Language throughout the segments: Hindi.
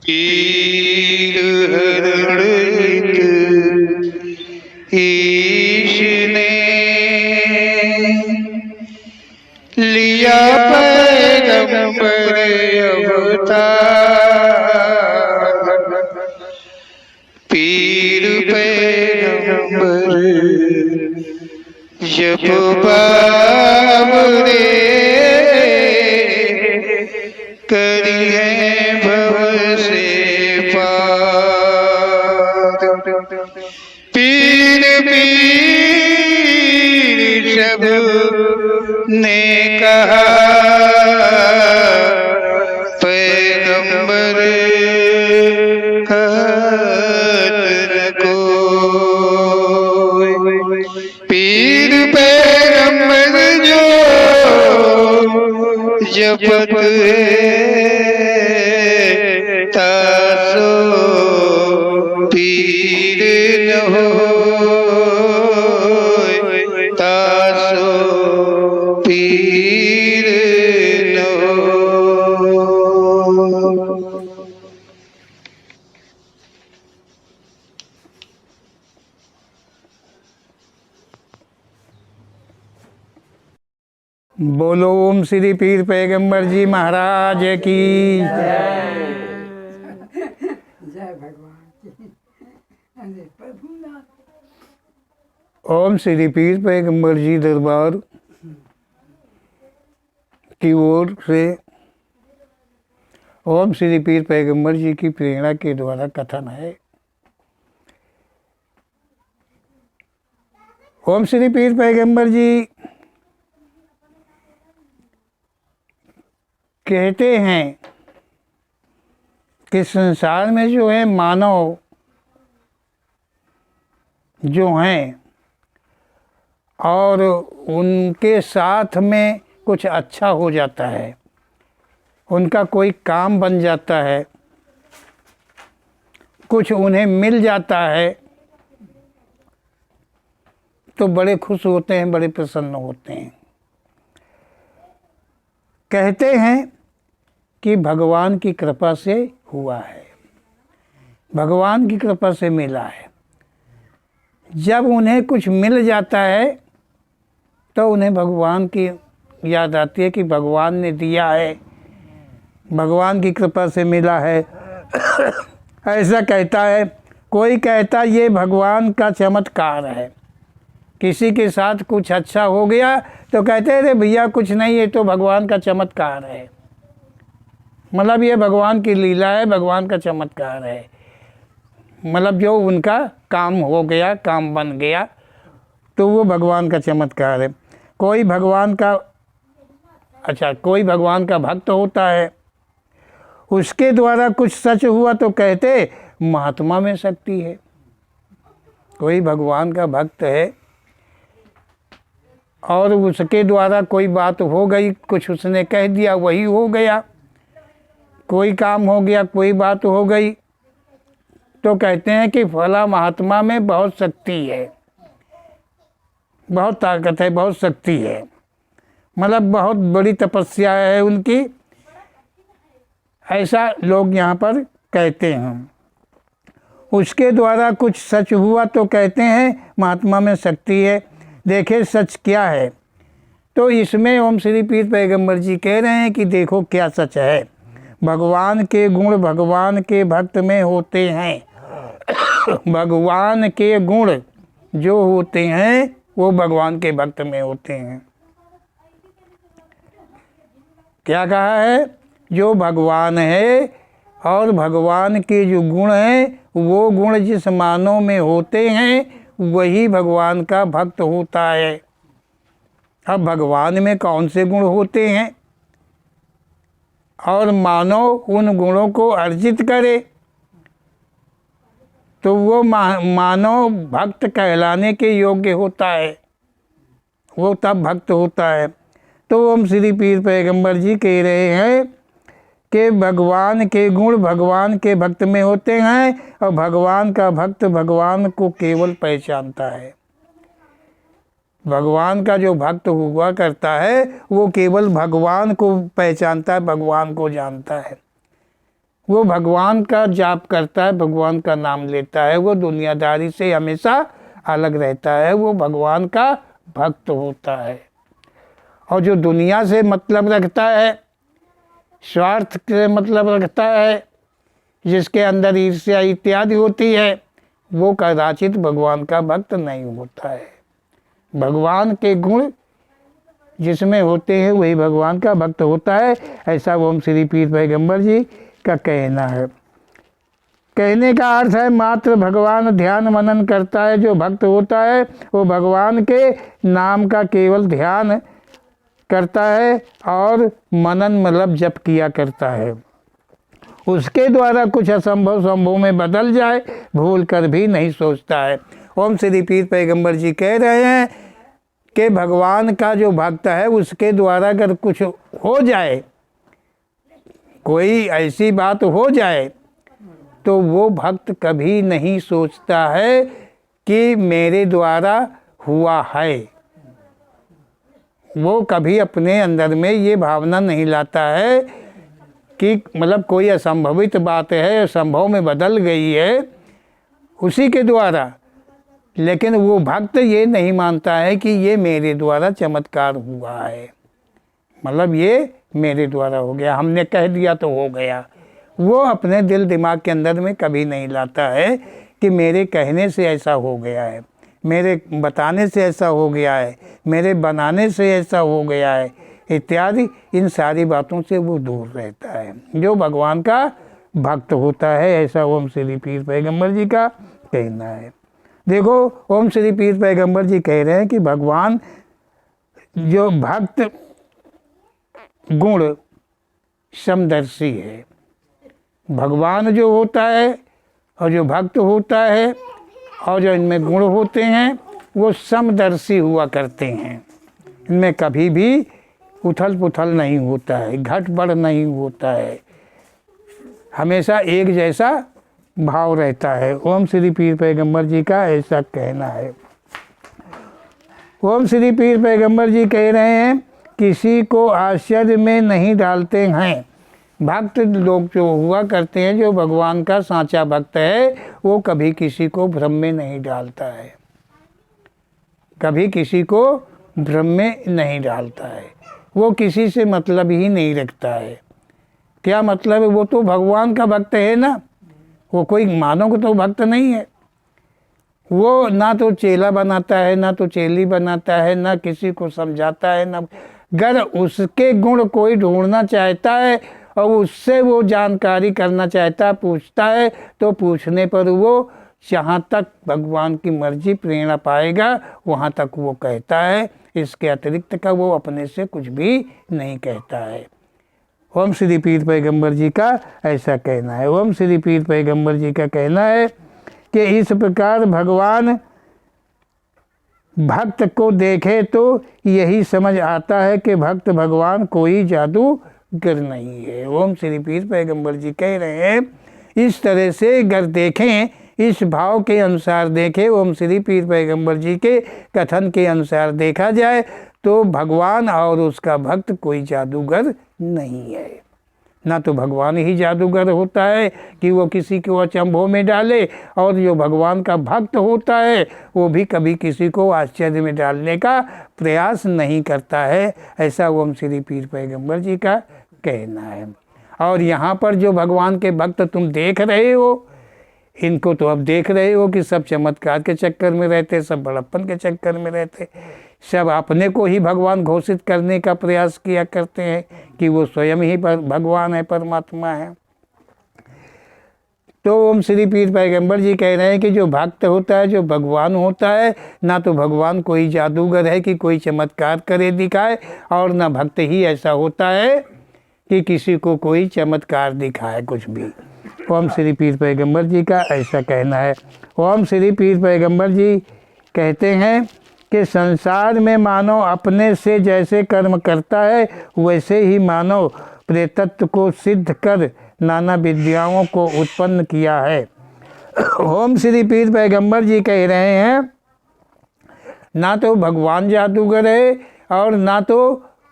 पीर हरण ईश ने लिया पैगंबर अवतार। पीर पैगंबर जब बाबरे करी है भव से पार। पीर पीर सब ने कहा पैगंबर कहत न कोई। पीर पैगंबर जो जपत है तासो पीर न होय, तासो पीर न होय। बोलो ओम श्री पीर पैगंबर जी महाराज की जय भगवान की। अरे प्रभुनाथ। ओम श्री पीर पैगंबर जी दरबार की ओर से ओम श्री पीर पैगंबर जी की प्रेरणा के द्वारा कथन है। ओम श्री पीर पैगंबर जी कहते हैं कि संसार में जो है मानव जो हैं और उनके साथ में कुछ अच्छा हो जाता है, उनका कोई काम बन जाता है, कुछ उन्हें मिल जाता है तो बड़े खुश होते हैं, बड़े प्रसन्न होते हैं। कहते हैं कि भगवान की कृपा से हुआ है, भगवान की कृपा से मिला है। जब उन्हें कुछ मिल जाता है तो उन्हें भगवान की याद आती है कि भगवान ने दिया है, भगवान की कृपा से मिला है। ऐसा कहता है, कोई कहता ये भगवान का चमत्कार है। किसी के साथ कुछ अच्छा हो गया तो कहते हैं अरे भैया कुछ नहीं, ये तो भगवान का चमत्कार है। मतलब ये भगवान की लीला है, भगवान का चमत्कार है। मतलब जो उनका काम हो गया, काम बन गया तो वो भगवान का चमत्कार है। कोई भगवान का कोई भगवान का भक्त होता है, उसके द्वारा कुछ सच हुआ तो कहते महात्मा में शक्ति है। कोई भगवान का भक्त है और उसके द्वारा कोई बात हो गई, कुछ उसने कह दिया वही हो गया, कोई काम हो गया, कोई बात हो गई तो कहते हैं कि फला महात्मा में बहुत शक्ति है, बहुत ताकत है, बहुत शक्ति है। मतलब बहुत बड़ी तपस्या है उनकी, ऐसा लोग यहाँ पर कहते हैं। उसके द्वारा कुछ सच हुआ तो कहते हैं महात्मा में शक्ति है। देखे सच क्या है, तो इसमें ओम श्री पीर पैगंबर जी कह रहे हैं कि देखो क्या सच है। भगवान के गुण भगवान के भक्त में होते हैं। भगवान के गुण जो होते हैं वो भगवान के भक्त में होते हैं। क्या कहा है? जो भगवान है और भगवान के जो गुण हैं वो गुण जिस मानव में होते हैं वही भगवान का भक्त होता है। अब भगवान में कौन से गुण होते हैं और मानव उन गुणों को अर्जित करे तो वो मानव भक्त कहलाने के योग्य होता है, वो तब भक्त होता है। तो ओम श्री पीर पैगंबर जी कह रहे हैं कि भगवान के गुण भगवान के भक्त में होते हैं और भगवान का भक्त भगवान को केवल पहचानता है। भगवान का जो भक्त हुआ करता है वो केवल भगवान को पहचानता है, भगवान को जानता है। वो भगवान का जाप करता है, भगवान का नाम लेता है, वो दुनियादारी से हमेशा अलग रहता है, वो भगवान का भक्त होता है। और जो दुनिया से मतलब रखता है, स्वार्थ से मतलब रखता है, जिसके अंदर ईर्ष्या इत्यादि होती है, वो कदाचित भगवान का भक्त नहीं होता है। भगवान के गुण जिसमें होते हैं वही भगवान का भक्त होता है, ऐसा ओम श्री पीर पैगंबर जी का कहना है। कहने का अर्थ है मात्र भगवान ध्यान मनन करता है। जो भक्त होता है वो भगवान के नाम का केवल ध्यान करता है और मनन मतलब जप किया करता है। उसके द्वारा कुछ असंभव संभव में बदल जाए भूल कर भी नहीं सोचता है। ओम श्री पीर पैगंबर जी कह रहे हैं कि भगवान का जो भक्त है उसके द्वारा अगर कुछ हो जाए, कोई ऐसी बात हो जाए, तो वो भक्त कभी नहीं सोचता है कि मेरे द्वारा हुआ है। वो कभी अपने अंदर में ये भावना नहीं लाता है कि मतलब कोई असंभवित बात है, संभव में बदल गई है उसी के द्वारा, लेकिन वो भक्त ये नहीं मानता है कि ये मेरे द्वारा चमत्कार हुआ है, मतलब ये मेरे द्वारा हो गया, हमने कह दिया तो हो गया। वो अपने दिल दिमाग के अंदर में कभी नहीं लाता है कि मेरे कहने से ऐसा हो गया है, मेरे बताने से ऐसा हो गया है, मेरे बनाने से ऐसा हो गया है इत्यादि। इन सारी बातों से वो दूर रहता है जो भगवान का भक्त होता है, ऐसा ओम श्री पीर पैगंबर जी का कहना है। देखो ओम श्री पीर पैगंबर जी कह रहे हैं कि भगवान जो भक्त गुण समदर्शी है। भगवान जो होता है और जो भक्त होता है और जो इनमें गुण होते हैं वो समदर्शी हुआ करते हैं। इनमें कभी भी उथल पुथल नहीं होता है, घट बढ़ नहीं होता है, हमेशा एक जैसा भाव रहता है। ओम श्री पीर पैगंबर जी का ऐसा कहना है। ओम श्री पीर पैगंबर जी कह रहे हैं किसी को आश्चर्य में नहीं डालते हैं। भक्त लोग जो हुआ करते हैं, जो भगवान का साचा भक्त है, वो कभी किसी को भ्रम में नहीं डालता है, कभी किसी को भ्रम में नहीं डालता है। वो किसी से मतलब ही नहीं रखता है। क्या मतलब है? वो तो भगवान का भक्त है ना, वो कोई मानव तो भक्त नहीं है। वो ना तो चेला बनाता है, ना तो चेली बनाता है, ना किसी को समझाता है, ना अगर उसके गुण कोई ढूंढना चाहता है और उससे वो जानकारी करना चाहता है, पूछता है, तो पूछने पर वो जहाँ तक भगवान की मर्जी प्रेरणा पाएगा वहाँ तक वो कहता है। इसके अतिरिक्त का वो अपने से कुछ भी नहीं कहता है। ओम श्री पीर पैगंबर जी का ऐसा कहना है। ओम श्री पीर पैगंबर जी का कहना है कि इस प्रकार भगवान भक्त को देखे तो यही समझ आता है कि भक्त भगवान कोई जादूगर नहीं है। ओम श्री पीर पैगंबर जी कह रहे हैं इस तरह से अगर देखें, इस भाव के अनुसार देखें, ओम श्री पीर पैगंबर जी के कथन के अनुसार देखा जाए तो भगवान और उसका भक्त कोई जादूगर नहीं है। ना तो भगवान ही जादूगर होता है कि वो किसी को अचंभों में डाले, और जो भगवान का भक्त होता है वो भी कभी किसी को आश्चर्य में डालने का प्रयास नहीं करता है। ऐसा ओम श्री पीर पैगंबर जी का कहना है। और यहाँ पर जो भगवान के भक्त तुम देख रहे हो, इनको तो अब देख रहे हो कि सब चमत्कार के चक्कर में रहते, सब बड़प्पन के चक्कर में रहते, सब अपने को ही भगवान घोषित करने का प्रयास किया करते हैं कि वो स्वयं ही भगवान है, परमात्मा है। तो ओम श्री पीर पैगंबर जी कह रहे हैं कि जो भक्त होता है, जो भगवान होता है, ना तो भगवान कोई जादूगर है कि कोई चमत्कार करे दिखाए, और ना भक्त ही ऐसा होता है कि किसी को कोई चमत्कार दिखाए कुछ भी। ओम श्री पीर पैगंबर जी का ऐसा कहना है। ओम श्री पीर पैगंबर जी कहते हैं कि संसार में मानव अपने से जैसे कर्म करता है वैसे ही मानव प्रेतत्व को सिद्ध कर नाना विद्याओं को उत्पन्न किया है। ओम श्री पीर पैगंबर जी कह रहे हैं ना तो भगवान जादूगर है और ना तो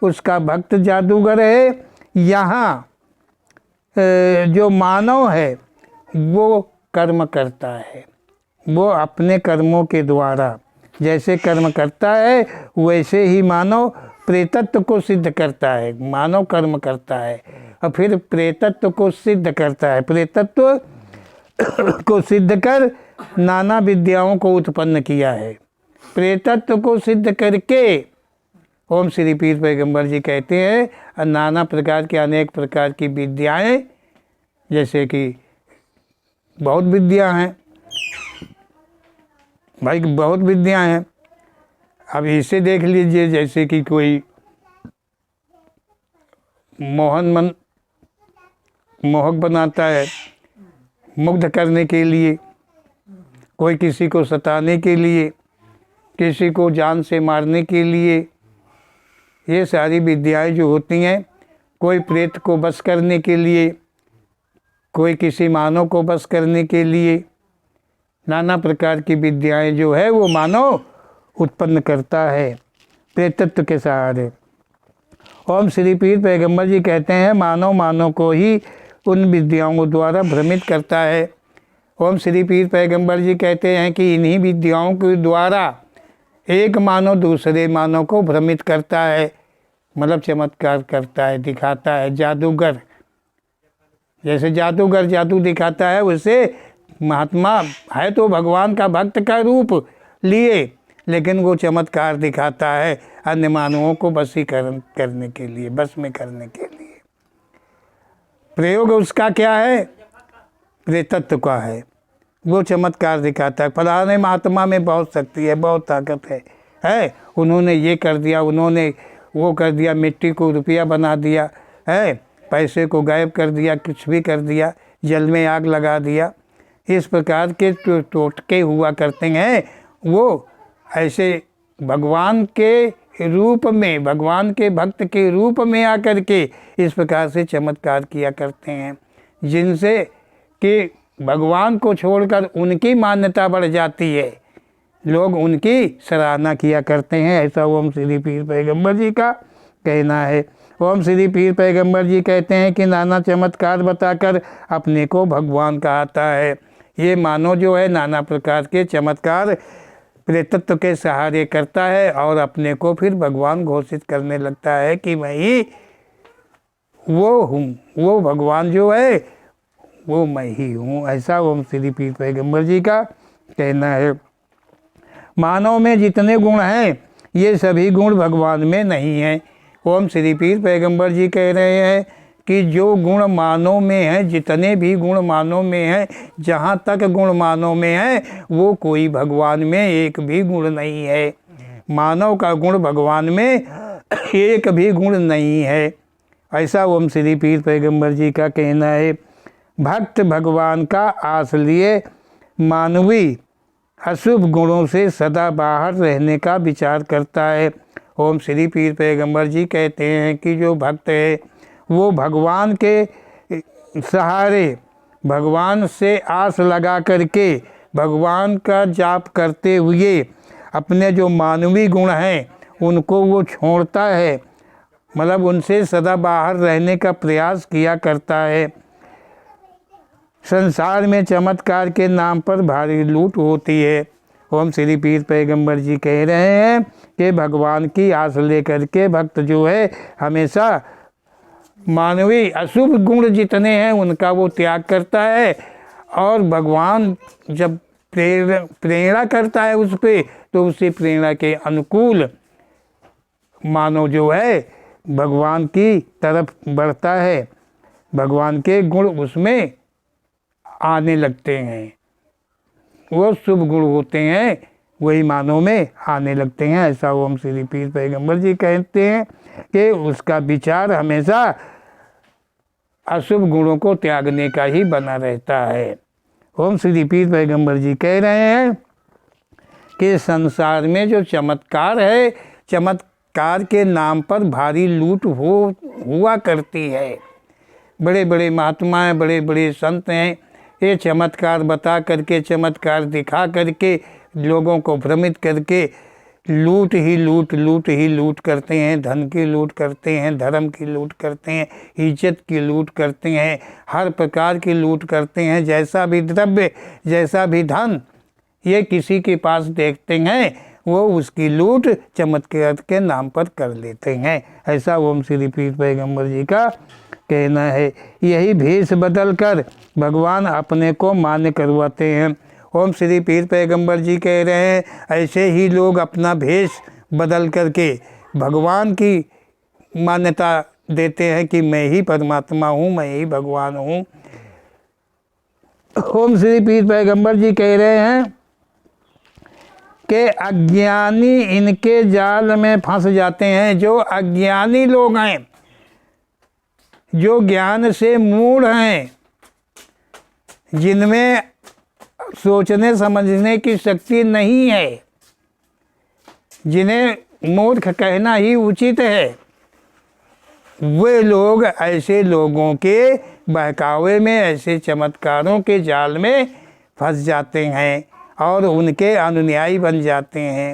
उसका भक्त जादूगर है। यहाँ जो मानव है वो कर्म करता है, वो अपने कर्मों के द्वारा जैसे कर्म करता है वैसे ही मानव प्रेतत्व को सिद्ध करता है। मानव कर्म करता है और फिर प्रेतत्व को सिद्ध करता है। प्रेतत्व को सिद्ध कर नाना विद्याओं को उत्पन्न किया है। प्रेतत्व को सिद्ध करके ओम श्री पीर पैगंबर जी कहते हैं नाना प्रकार की अनेक प्रकार की विद्याएं, जैसे कि बहुत विद्या हैं भाई, बहुत विद्या हैं। अब इसे देख लीजिए, जैसे कि कोई मोहक बनाता है मुग्ध करने के लिए, कोई किसी को सताने के लिए, किसी को जान से मारने के लिए, ये सारी विद्याएं जो होती हैं, कोई प्रेत को बस करने के लिए, कोई किसी मानव को बस करने के लिए, नाना प्रकार की विद्याएं जो है वो मानव उत्पन्न करता है प्रेतत्व के सहारे। ओम श्री पीर पैगंबर जी कहते हैं मानव को ही उन विद्याओं द्वारा भ्रमित करता है। ओम श्री पीर पैगंबर जी कहते हैं कि इन्हीं विद्याओं के द्वारा एक मानव दूसरे मानव को भ्रमित करता है, मतलब चमत्कार करता है, दिखाता है। जादूगर, जैसे जादूगर जादू दिखाता है, उससे महात्मा है तो भगवान का भक्त का रूप लिए, लेकिन वो चमत्कार दिखाता है अन्य मानवों को वशीकरण करने के लिए, बस में करने के लिए। प्रयोग उसका क्या है? प्रेतत्व का है। वो चमत्कार दिखाता है, फलाने महात्मा में बहुत शक्ति है, बहुत ताकत है, उन्होंने ये कर दिया, उन्होंने वो कर दिया, मिट्टी को रुपया बना दिया है, पैसे को गायब कर दिया, कुछ भी कर दिया, जल में आग लगा दिया। इस प्रकार के टोटके हुआ करते हैं। वो ऐसे भगवान के रूप में, भगवान के भक्त के रूप में आकर के इस प्रकार से चमत्कार किया करते हैं, जिनसे कि भगवान को छोड़कर उनकी मान्यता बढ़ जाती है, लोग उनकी सराहना किया करते हैं। ऐसा ओम श्री पीर पैगंबर जी का कहना है। ओम श्री पीर पैगंबर जी कहते हैं कि नाना चमत्कार बताकर अपने को भगवान कहता है। ये मानव जो है नाना प्रकार के चमत्कार प्रेतत्व के सहारे करता है और अपने को फिर भगवान घोषित करने लगता है कि मैं ही वो हूँ, वो भगवान जो है वो मैं ही हूँ। ऐसा ओम श्री पीर पैगंबर जी का कहना है। मानव में जितने गुण हैं ये सभी गुण भगवान में नहीं हैं। ओम श्री पीर पैगंबर जी कह रहे हैं कि जो गुण मानव में है, जितने भी गुण मानव में है, जहाँ तक गुण मानव में है वो कोई भगवान में एक भी गुण नहीं है। मानव का गुण भगवान में एक भी गुण नहीं है। ऐसा ओम श्री पीर पैगंबर जी का कहना है। भक्त भगवान का आस लिए मानवी अशुभ गुणों से सदा बाहर रहने का विचार करता है। ओम श्री पीर पैगंबर जी कहते हैं कि जो भक्त है वो भगवान के सहारे, भगवान से आस लगा करके, भगवान का जाप करते हुए अपने जो मानवी गुण हैं उनको वो छोड़ता है, मतलब उनसे सदा बाहर रहने का प्रयास किया करता है। संसार में चमत्कार के नाम पर भारी लूट होती है। ओम श्री पीर पैगंबर जी कह रहे हैं कि भगवान की आस लेकर के भक्त जो है हमेशा मानवीय अशुभ गुण जितने हैं उनका वो त्याग करता है, और भगवान जब प्रेरणा करता है उस पर तो उसी प्रेरणा के अनुकूल मानव जो है भगवान की तरफ बढ़ता है, भगवान के गुण उसमें आने लगते हैं। वो शुभ गुण होते हैं वही मानव में आने लगते हैं। ऐसा ओम श्री पीर पैगंबर जी कहते हैं कि उसका विचार हमेशा अशुभ गुणों को त्यागने का ही बना रहता है। ओम श्री पीर पैगंबर जी कह रहे हैं कि संसार में जो चमत्कार है, चमत्कार के नाम पर भारी लूट हुआ करती है। बड़े बड़े महात्मा हैं, बड़े बड़े संत हैं, ये चमत्कार बता करके, चमत्कार दिखा करके, लोगों को भ्रमित करके लूट ही लूट करते हैं, धन की लूट करते हैं, धर्म की लूट करते हैं, इज्जत की लूट करते हैं, हर प्रकार की लूट करते हैं। जैसा भी द्रव्य, जैसा भी धन ये किसी के पास देखते हैं वो उसकी लूट चमत्कार के नाम पर कर लेते हैं। ऐसा ओम श्री पीर पैगंबर जी का कहना है। यही भेष बदल कर भगवान अपने को मान्य करवाते हैं। ओम श्री पीर पैगंबर जी कह रहे हैं ऐसे ही लोग अपना भेष बदल करके भगवान की मान्यता देते हैं कि मैं ही परमात्मा हूँ, मैं ही भगवान हूँ। ओम श्री पीर पैगंबर जी कह रहे हैं कि अज्ञानी इनके जाल में फंस जाते हैं। जो अज्ञानी लोग हैं, जो ज्ञान से मूढ़ हैं, जिनमें सोचने समझने की शक्ति नहीं है, जिन्हें मूर्ख कहना ही उचित है, वे लोग ऐसे लोगों के बहकावे में, ऐसे चमत्कारों के जाल में फंस जाते हैं और उनके अनुयायी बन जाते हैं,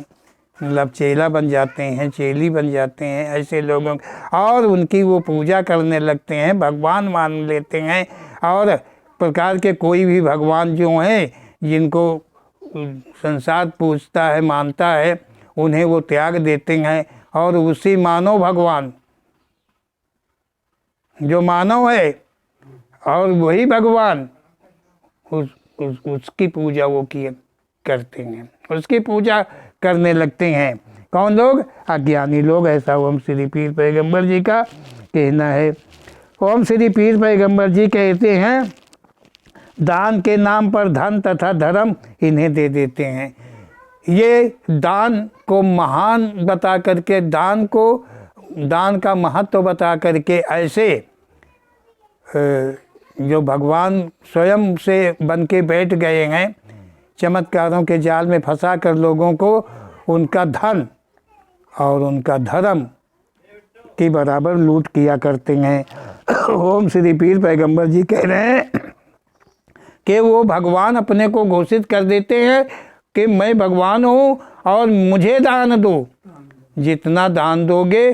मतलब चेला बन जाते हैं, चेली बन जाते हैं ऐसे लोगों, और उनकी वो पूजा करने लगते हैं, भगवान मान लेते हैं। और प्रकार के कोई भी भगवान जो हैं जिनको संसार पूजता है, मानता है, उन्हें वो त्याग देते हैं और उसी मानव भगवान जो मानव है और वही भगवान उसकी पूजा वो करते हैं, उसकी पूजा करने लगते हैं। कौन लोग? अज्ञानी लोग। ऐसा ओम श्री पीर पैगंबर जी का कहना है। ओम श्री पीर पैगंबर जी कहते हैं दान के नाम पर धन तथा धर्म इन्हें दे देते हैं। ये दान को महान बता करके, दान का महत्व बता करके ऐसे जो भगवान स्वयं से बन के बैठ गए हैं, चमत्कारों के जाल में फंसा कर लोगों को उनका धन और उनका धर्म के बराबर लूट किया करते हैं। ओम श्री पीर पैगंबर जी कह रहे हैं कि वो भगवान अपने को घोषित कर देते हैं कि मैं भगवान हूँ और मुझे दान दो। जितना दान दोगे,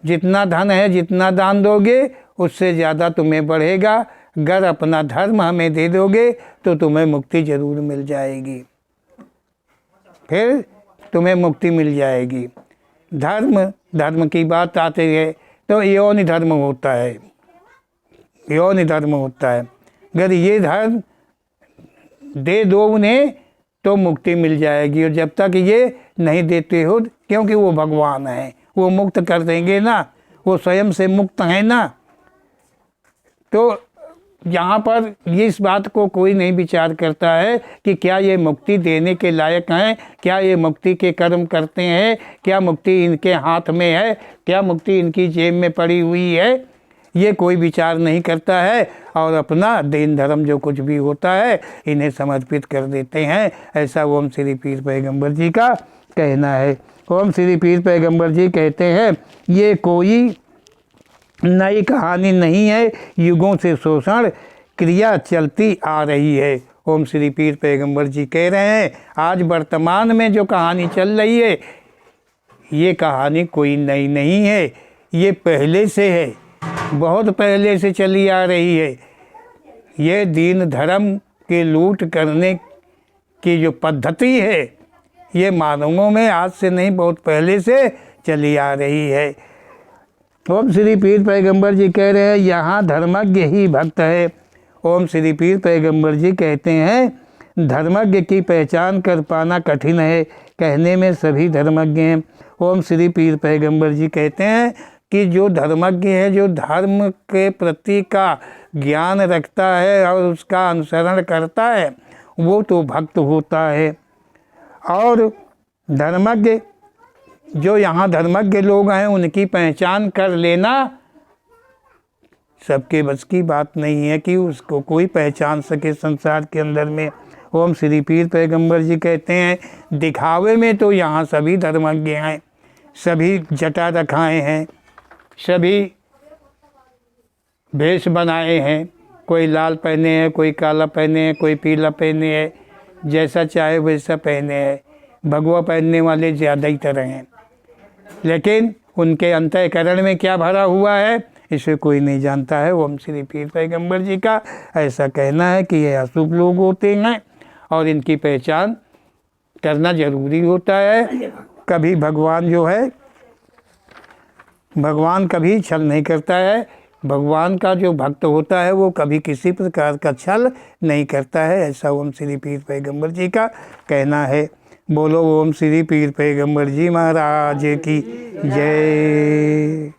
जितना धन है, जितना दान दोगे उससे ज़्यादा तुम्हें बढ़ेगा। अगर अपना धर्म हमें दे दोगे तो तुम्हें मुक्ति ज़रूर मिल जाएगी, फिर तुम्हें मुक्ति मिल जाएगी। धर्म की बात आती है तो यौन धर्म होता है, यौन धर्म होता है। अगर ये धर्म दे दो उन्हें तो मुक्ति मिल जाएगी, और जब तक ये नहीं देते हो, क्योंकि वो भगवान हैं, वो मुक्त कर देंगे ना, वो स्वयं से मुक्त हैं ना। तो यहाँ पर इस बात को कोई नहीं विचार करता है कि क्या ये मुक्ति देने के लायक हैं, क्या ये मुक्ति के कर्म करते हैं, क्या मुक्ति इनके हाथ में है, क्या मुक्ति इनकी जेब में पड़ी हुई है, ये कोई विचार नहीं करता है और अपना दीन धर्म जो कुछ भी होता है इन्हें समर्पित कर देते हैं। ऐसा ओम श्री पीर पैगंबर जी का कहना है। ओम श्री पीर पैगंबर जी कहते हैं ये कोई नई कहानी नहीं है, युगों से शोषण क्रिया चलती आ रही है। ओम श्री पीर पैगंबर जी कह रहे हैं आज वर्तमान में जो कहानी चल रही है ये कहानी कोई नई नहीं है, ये पहले से है, बहुत पहले से चली आ रही है। ये दीन धर्म के लूट करने की जो पद्धति है ये मानवों में आज से नहीं, बहुत पहले से चली आ रही है। ओम श्री पीर पैगंबर जी कह रहे हैं यहाँ धर्मज्ञ ही भक्त है। ओम श्री पीर पैगंबर जी कहते हैं धर्मज्ञ की पहचान कर पाना कठिन है, कहने में सभी धर्मज्ञ हैं। ओम श्री पीर पैगंबर जी कहते हैं कि जो धर्मज्ञ है, जो धर्म के प्रति का ज्ञान रखता है और उसका अनुसरण करता है, वो तो भक्त होता है। और धर्मज्ञ जो यहाँ धर्मज्ञ लोग हैं उनकी पहचान कर लेना सबके बस की बात नहीं है कि उसको कोई पहचान सके संसार के अंदर में। ओम श्री पीर पैगंबर जी कहते हैं दिखावे में तो यहाँ सभी धर्मज्ञ हैं, सभी जटा रखाए हैं, सभी भेष बनाए हैं, कोई लाल पहने हैं, कोई काला पहने हैं, कोई पीला पहने हैं, जैसा चाहे वैसा पहने हैं। भगवा पहनने वाले ज़्यादा ही तरह हैं, लेकिन उनके अंतःकरण में क्या भरा हुआ है इसे कोई नहीं जानता है। ओम श्री पीर पैगंबर जी का ऐसा कहना है कि ये अशुभ लोग होते हैं और इनकी पहचान करना ज़रूरी होता है। कभी भगवान जो है, भगवान कभी छल नहीं करता है। भगवान का जो भक्त होता है वो कभी किसी प्रकार का छल नहीं करता है, ऐसा ओम श्री पीर पैगंबर जी का कहना है। बोलो ओम श्री पीर पैगंबर जी महाराज की जय।